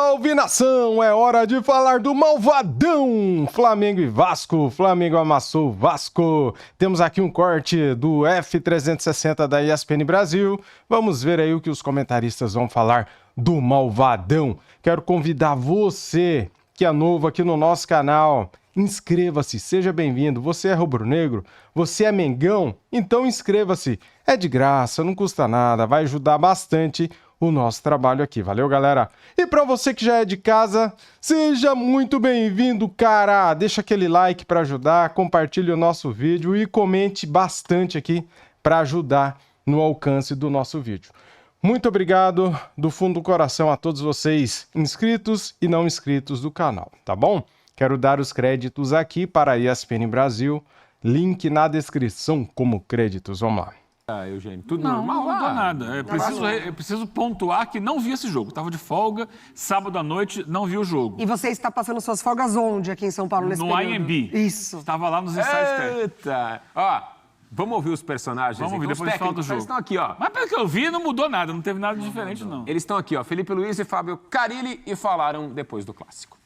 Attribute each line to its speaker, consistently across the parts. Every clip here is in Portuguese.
Speaker 1: Salve nação! É hora de falar do malvadão! Flamengo e Vasco. Flamengo amassou o Vasco. Temos aqui um corte do F360 da ESPN Brasil. Vamos ver aí o que os comentaristas vão falar do malvadão. Quero convidar você que é novo aqui no nosso canal. Inscreva-se, seja bem-vindo. Você é rubro-negro? Você é mengão? Então inscreva-se. É de graça, não custa nada, vai ajudar bastante o nosso trabalho aqui. Valeu, galera? E para você que já é de casa, seja muito bem-vindo, cara! Deixa aquele like para ajudar, compartilhe o nosso vídeo e comente bastante aqui para ajudar no alcance do nosso vídeo. Muito obrigado do fundo do coração a todos vocês inscritos e não inscritos do canal, tá bom? Quero dar os créditos aqui para a ESPN Brasil, link na descrição como créditos. Vamos lá.
Speaker 2: Eugênio, tudo
Speaker 3: não,
Speaker 2: normal?
Speaker 3: Não mudou nada. Eu preciso pontuar que não vi esse jogo. Estava de folga, sábado à noite, não vi o jogo.
Speaker 4: E você está passando suas folgas onde aqui em São Paulo nesse período?
Speaker 3: No IMB.
Speaker 4: Isso.
Speaker 3: Estava lá nos ensaios técnicos.
Speaker 2: Eita! Ó, vamos ouvir os personagens.
Speaker 3: Vamos ouvir, depois fala do jogo.
Speaker 2: Eles estão aqui, ó.
Speaker 3: Mas pelo que eu vi, não mudou nada, não teve nada de diferente, não.
Speaker 2: Eles estão aqui, ó. Felipe Luiz e Fábio Carille e falaram depois do clássico.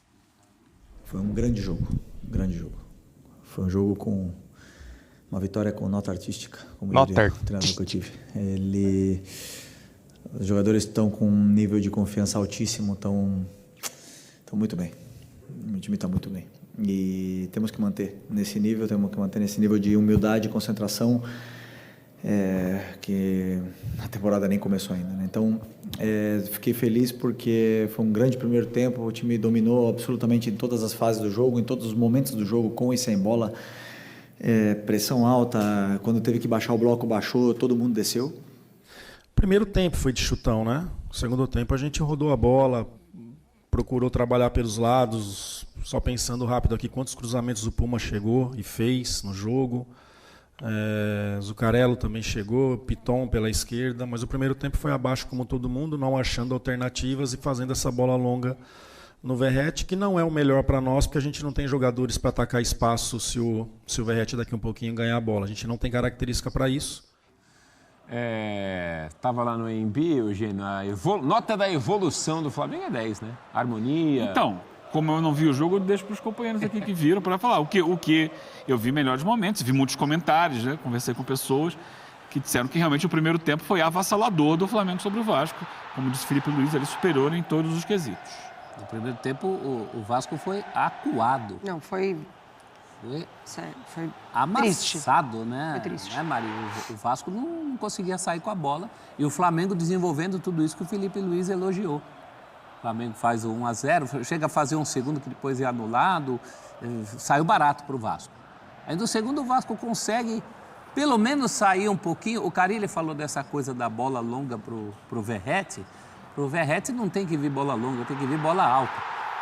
Speaker 5: Foi um grande jogo, Foi um jogo com uma vitória com nota artística, como diria o treinador que eu tive. Os jogadores estão com um nível de confiança altíssimo, estão muito bem. O time está muito bem. E temos que manter nesse nível, de humildade e concentração, que a temporada nem começou ainda, né? Então, fiquei feliz porque foi um grande primeiro tempo, o time dominou absolutamente em todas as fases do jogo, em todos os momentos do jogo, com e sem bola, pressão alta, quando teve que baixar o bloco, baixou, todo mundo desceu.
Speaker 6: Primeiro tempo foi de chutão, né? Segundo tempo a gente rodou a bola, procurou trabalhar pelos lados, só pensando rápido aqui, quantos cruzamentos o Puma chegou e fez no jogo. Zuccarello também chegou, Piton pela esquerda, mas o primeiro tempo foi abaixo como todo mundo, não achando alternativas e fazendo essa bola longa no Verratti, que não é o melhor para nós, porque a gente não tem jogadores para atacar espaço se o Verratti daqui um pouquinho ganhar a bola. A gente não tem característica para isso.
Speaker 2: Estava lá no AMB, Eugênio, nota da evolução do Flamengo é 10, né? Harmonia...
Speaker 3: Então, como eu não vi o jogo, eu deixo para os companheiros aqui que viram para falar. O que eu vi melhores momentos, vi muitos comentários, né? Conversei com pessoas que disseram que realmente o primeiro tempo foi avassalador do Flamengo sobre o Vasco. Como disse Felipe Luiz, ele superior em todos os quesitos.
Speaker 7: No primeiro tempo, o Vasco foi acuado.
Speaker 4: Não, foi
Speaker 7: amassado,
Speaker 4: triste.
Speaker 7: né?
Speaker 4: Foi triste.
Speaker 7: Né, Maria? O Vasco não conseguia sair com a bola. E o Flamengo desenvolvendo tudo isso que o Felipe Luiz elogiou. O Flamengo faz o 1-0, chega a fazer um segundo que depois é anulado, saiu barato para o Vasco. Aí no segundo o Vasco consegue pelo menos sair um pouquinho. O Carille falou dessa coisa da bola longa para o Verratti. Para o Verratti não tem que vir bola longa, tem que vir bola alta.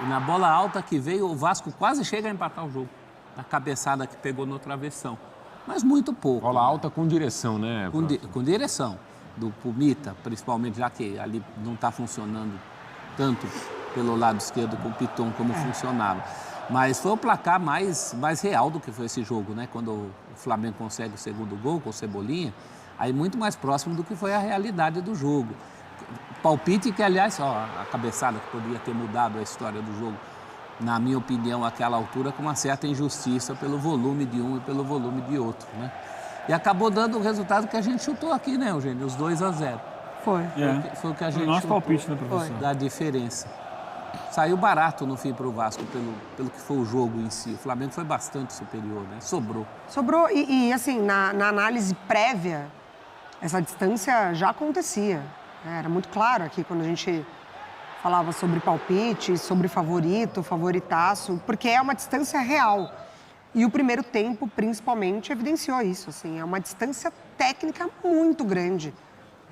Speaker 7: E na bola alta que veio, o Vasco quase chega a empatar o jogo. Na cabeçada que pegou no travessão. Mas muito pouco.
Speaker 2: Bola alta com direção, né?
Speaker 7: Com direção. Do Pumita, principalmente, já que ali não está funcionando tanto pelo lado esquerdo com o Piton como funcionava. Mas foi o placar mais real do que foi esse jogo, né? Quando o Flamengo consegue o segundo gol com o Cebolinha, aí muito mais próximo do que foi a realidade do jogo. Palpite que, aliás, a cabeçada que poderia ter mudado a história do jogo, na minha opinião, àquela altura, com uma certa injustiça pelo volume de um e pelo volume de outro, né? E acabou dando o resultado que a gente chutou aqui, né, Eugênio? Os 2-0. Foi o que a gente
Speaker 3: nosso
Speaker 7: chutou,
Speaker 3: palpite, né, professor?
Speaker 7: Da diferença. Saiu barato no fim para o Vasco, pelo que foi o jogo em si. O Flamengo foi bastante superior, né? Sobrou.
Speaker 4: Sobrou e assim, na análise prévia, essa distância já acontecia. Era muito claro aqui quando a gente falava sobre palpite, sobre favorito, favoritaço, porque é uma distância real. E o primeiro tempo, principalmente, evidenciou isso. Assim, é uma distância técnica muito grande.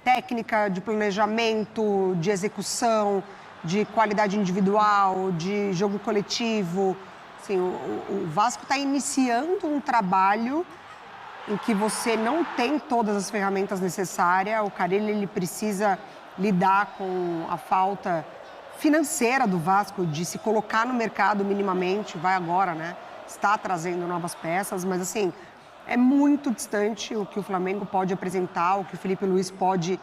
Speaker 4: Técnica, de planejamento, de execução, de qualidade individual, de jogo coletivo. Assim, o Vasco está iniciando um trabalho em que você não tem todas as ferramentas necessárias. O Carille, ele precisa lidar com a falta financeira do Vasco, de se colocar no mercado minimamente, vai agora, né? Está trazendo novas peças, mas assim, é muito distante o que o Flamengo pode apresentar, o que o Felipe Luiz pode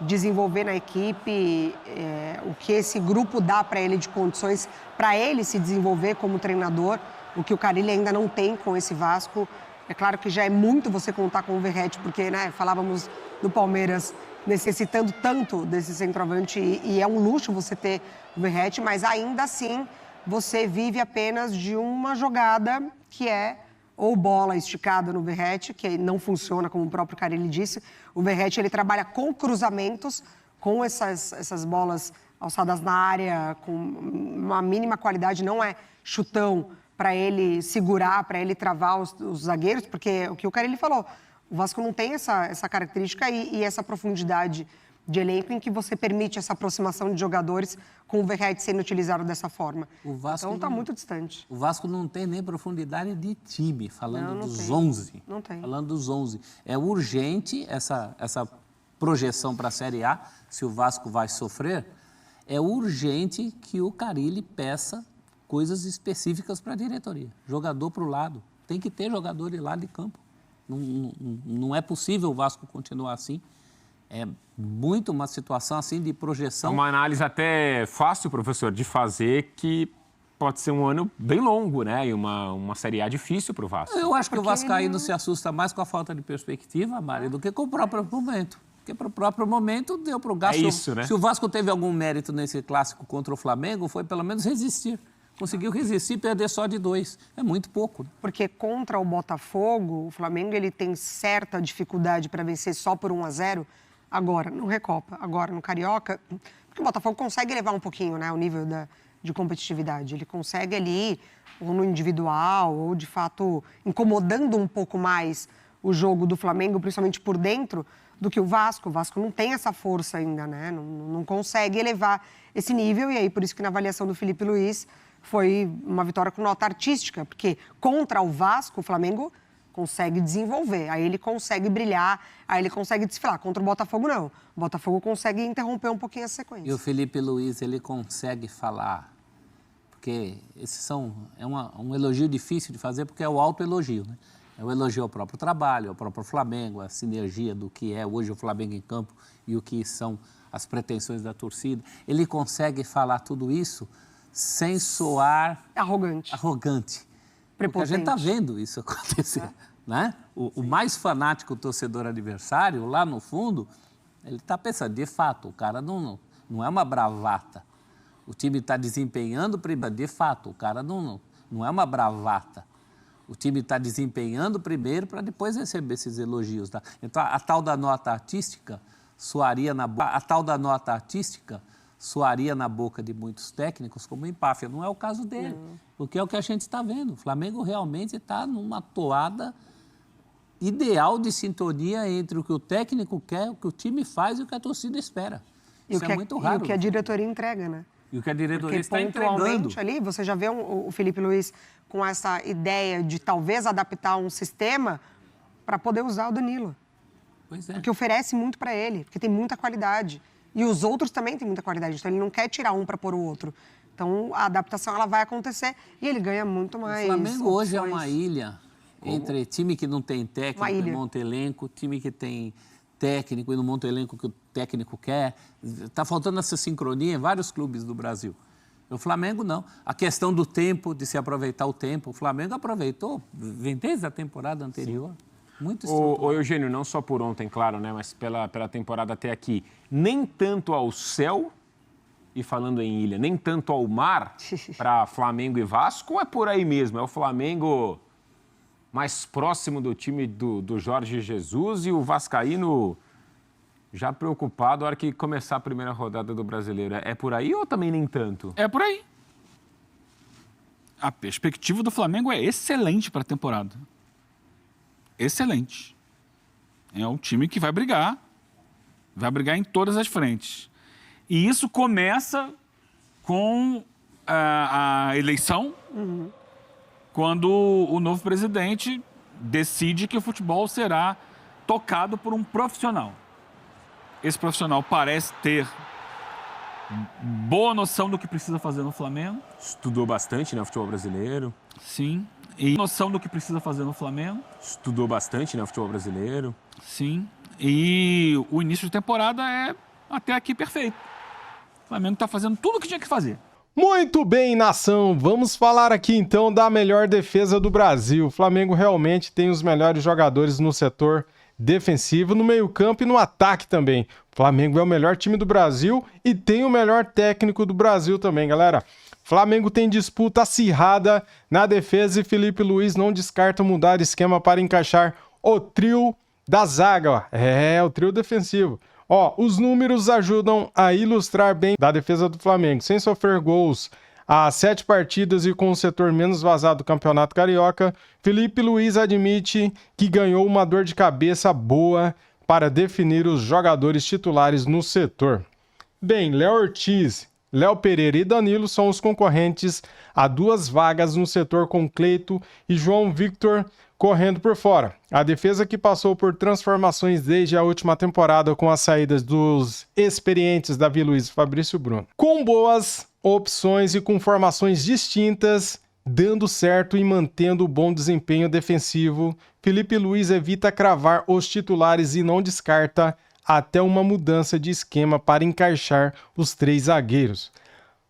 Speaker 4: desenvolver na equipe, o que esse grupo dá para ele de condições para ele se desenvolver como treinador, o que o Carille ainda não tem com esse Vasco. É claro que já é muito você contar com o Verratti, porque, né, falávamos do Palmeiras necessitando tanto desse centroavante e é um luxo você ter o Verratti, mas ainda assim você vive apenas de uma jogada que é ou bola esticada no Verratti, que não funciona, como o próprio Carille disse. O Verratti, ele trabalha com cruzamentos, com essas bolas alçadas na área, com uma mínima qualidade, não é chutão para ele segurar, para ele travar os zagueiros, porque o que o Carille falou, o Vasco não tem essa característica e essa profundidade de elenco em que você permite essa aproximação de jogadores com o Verratti sendo utilizado dessa forma. Então está muito distante.
Speaker 7: O Vasco não tem nem profundidade de time, falando
Speaker 4: Não
Speaker 7: dos
Speaker 4: tem.
Speaker 7: 11.
Speaker 4: Não tem.
Speaker 7: Falando dos 11. É urgente essa projeção para a Série A, se o Vasco vai sofrer, é urgente que o Carille peça coisas específicas para a diretoria. Jogador para o lado. Tem que ter jogador de lado de campo. Não é possível o Vasco continuar assim. É muito uma situação assim de projeção.
Speaker 2: Uma análise até fácil, professor, de fazer, que pode ser um ano bem longo, né? E uma Série A difícil para o Vasco.
Speaker 7: Eu acho que o Vascaíno se assusta mais com a falta de perspectiva, Mari, do que com o próprio momento. Porque para o próprio momento deu para o Vasco.
Speaker 2: É isso, né?
Speaker 7: Se o Vasco teve algum mérito nesse clássico contra o Flamengo, foi pelo menos resistir. Conseguiu resistir e perder só de 2. É muito pouco. Né?
Speaker 4: Porque contra o Botafogo, o Flamengo ele tem certa dificuldade para vencer só por 1-0, agora no Recopa, agora no Carioca, porque o Botafogo consegue elevar um pouquinho, né, o nível de competitividade. Ele consegue ali, ou no individual, ou de fato incomodando um pouco mais o jogo do Flamengo, principalmente por dentro, do que o Vasco. O Vasco não tem essa força ainda, né? Não consegue elevar esse nível, e aí por isso que na avaliação do Felipe Luiz foi uma vitória com nota artística, porque contra o Vasco, o Flamengo consegue desenvolver, aí ele consegue brilhar, aí ele consegue desfilar. Contra o Botafogo, não. O Botafogo consegue interromper um pouquinho a sequência.
Speaker 7: E o Felipe Luiz, ele consegue falar, porque é um elogio difícil de fazer, porque é o autoelogio, né? É o elogio ao próprio trabalho, ao próprio Flamengo, a sinergia do que é hoje o Flamengo em campo e o que são as pretensões da torcida. Ele consegue falar tudo isso sem soar
Speaker 4: arrogante.
Speaker 7: Porque a gente está vendo isso acontecer, né? O mais fanático torcedor adversário, lá no fundo, ele está pensando, de fato, o cara não é uma bravata. O time está desempenhando, de fato, o cara não é uma bravata. O time está desempenhando primeiro para depois receber esses elogios. Tá? Então, a tal da nota artística soaria na boca de muitos técnicos como empáfia. Não é o caso dele, porque é o que a gente está vendo. O Flamengo realmente está numa toada ideal de sintonia entre o que o técnico quer, o que o time faz e o que a torcida espera. Isso é muito raro.
Speaker 4: E o que a diretoria entrega, né?
Speaker 7: E o que a diretoria
Speaker 4: está
Speaker 7: entregando.
Speaker 4: Ali, você já vê o Felipe Luiz com essa ideia de talvez adaptar um sistema para poder usar o Danilo.
Speaker 7: Pois é.
Speaker 4: Porque oferece muito para ele, porque tem muita qualidade. E os outros também têm muita qualidade, então ele não quer tirar um para pôr o outro. Então a adaptação ela vai acontecer e ele ganha muito mais.
Speaker 7: O Flamengo hoje é uma ilha entre time que não tem técnico e monta elenco, time que tem técnico e não monta elenco que o técnico quer. Está faltando essa sincronia em vários clubes do Brasil. O Flamengo não. A questão do tempo, de se aproveitar o tempo. O Flamengo aproveitou, vem desde a temporada anterior. Sim. Muito
Speaker 2: Ô, Eugênio, não só por ontem, claro, né, mas pela temporada até aqui, nem tanto ao céu, e falando em ilha, nem tanto ao mar para Flamengo e Vasco, ou é por aí mesmo? É o Flamengo mais próximo do time do Jorge Jesus e o vascaíno já preocupado na hora que começar a primeira rodada do Brasileiro. É por aí ou também nem tanto?
Speaker 3: É por aí. A perspectiva do Flamengo é excelente para a temporada. Excelente. É um time que vai brigar em todas as frentes. E isso começa com a eleição, quando o novo presidente decide que o futebol será tocado por um profissional. Esse profissional parece ter boa noção do que precisa fazer no Flamengo.
Speaker 2: Estudou bastante, né, o futebol brasileiro.
Speaker 3: Sim. E noção do que precisa fazer no Flamengo.
Speaker 2: Estudou bastante, né, o futebol brasileiro.
Speaker 3: Sim. E o início de temporada é até aqui perfeito. O Flamengo está fazendo tudo o que tinha que fazer.
Speaker 1: Muito bem, nação. Vamos falar aqui então da melhor defesa do Brasil. O Flamengo realmente tem os melhores jogadores no setor defensivo, no meio-campo e no ataque também. O Flamengo é o melhor time do Brasil e tem o melhor técnico do Brasil também, galera. O Flamengo tem disputa acirrada na defesa e Felipe Luiz não descarta mudar esquema para encaixar o trio da zaga. O trio defensivo. Os números ajudam a ilustrar bem da defesa do Flamengo. Sem sofrer gols há 7 partidas e com o setor menos vazado do Campeonato Carioca, Felipe Luiz admite que ganhou uma dor de cabeça boa para definir os jogadores titulares no setor. Bem, Léo Ortiz, Léo Pereira e Danilo são os concorrentes a 2 vagas no setor com Cleito e João Victor correndo por fora. A defesa que passou por transformações desde a última temporada com as saídas dos experientes Davi Luiz e Fabrício Bruno. Com boas opções e com formações distintas, dando certo e mantendo o bom desempenho defensivo, Felipe Luiz evita cravar os titulares e não descarta até uma mudança de esquema para encaixar os 3 zagueiros.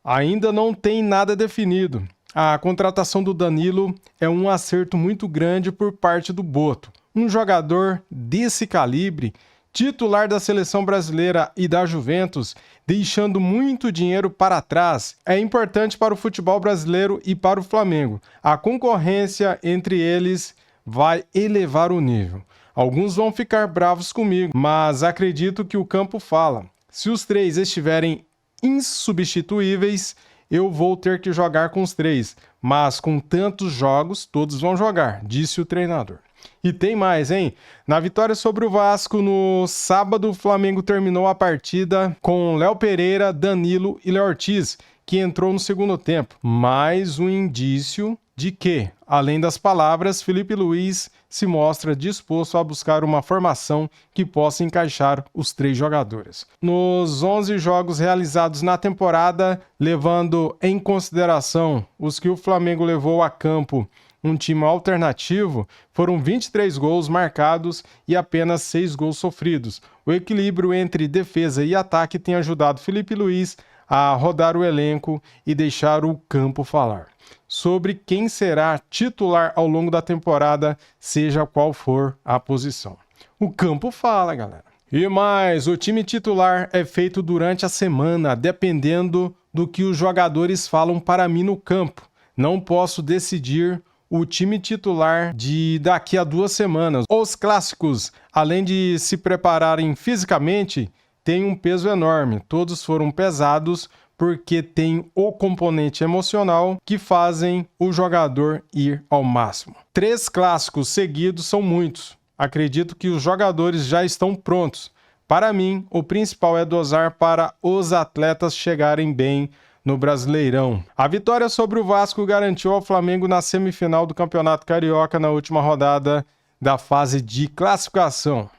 Speaker 1: Ainda não tem nada definido. A contratação do Danilo é um acerto muito grande por parte do Boto. Um jogador desse calibre, titular da seleção brasileira e da Juventus, deixando muito dinheiro para trás, é importante para o futebol brasileiro e para o Flamengo. A concorrência entre eles vai elevar o nível. Alguns vão ficar bravos comigo, mas acredito que o campo fala. Se os 3 estiverem insubstituíveis, eu vou ter que jogar com os 3, mas com tantos jogos, todos vão jogar, disse o treinador. E tem mais, hein? Na vitória sobre o Vasco, no sábado, o Flamengo terminou a partida com Léo Pereira, Danilo e Léo Ortiz, que entrou no segundo tempo. Mais um indício de que, além das palavras, Felipe Luiz se mostra disposto a buscar uma formação que possa encaixar os 3 jogadores. Nos 11 jogos realizados na temporada, levando em consideração os que o Flamengo levou a campo um time alternativo, foram 23 gols marcados e apenas 6 gols sofridos. O equilíbrio entre defesa e ataque tem ajudado Felipe Luiz a rodar o elenco e deixar o campo falar sobre quem será titular ao longo da temporada, seja qual for a posição. O campo fala, galera. E mais, o time titular é feito durante a semana, dependendo do que os jogadores falam para mim no campo. Não posso decidir o time titular de daqui a 2 semanas. Os clássicos, além de se prepararem fisicamente, têm um peso enorme. Todos foram pesados porque tem o componente emocional que fazem o jogador ir ao máximo. 3 clássicos seguidos são muitos. Acredito que os jogadores já estão prontos. Para mim, o principal é dosar para os atletas chegarem bem no Brasileirão. A vitória sobre o Vasco garantiu ao Flamengo na semifinal do Campeonato Carioca na última rodada da fase de classificação.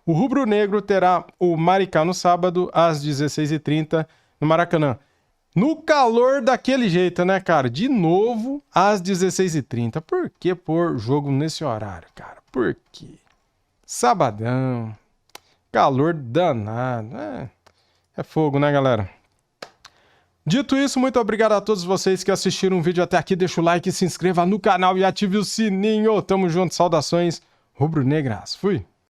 Speaker 1: O rubro-negro terá o Maricá no sábado, às 16h30, no Maracanã. No calor daquele jeito, né, cara? De novo, às 16h30. Por que pôr jogo nesse horário, cara? Por quê? Sabadão. Calor danado. É fogo, né, galera? Dito isso, muito obrigado a todos vocês que assistiram o vídeo até aqui. Deixa o like, se inscreva no canal e ative o sininho. Tamo junto, saudações rubro-negras. Fui!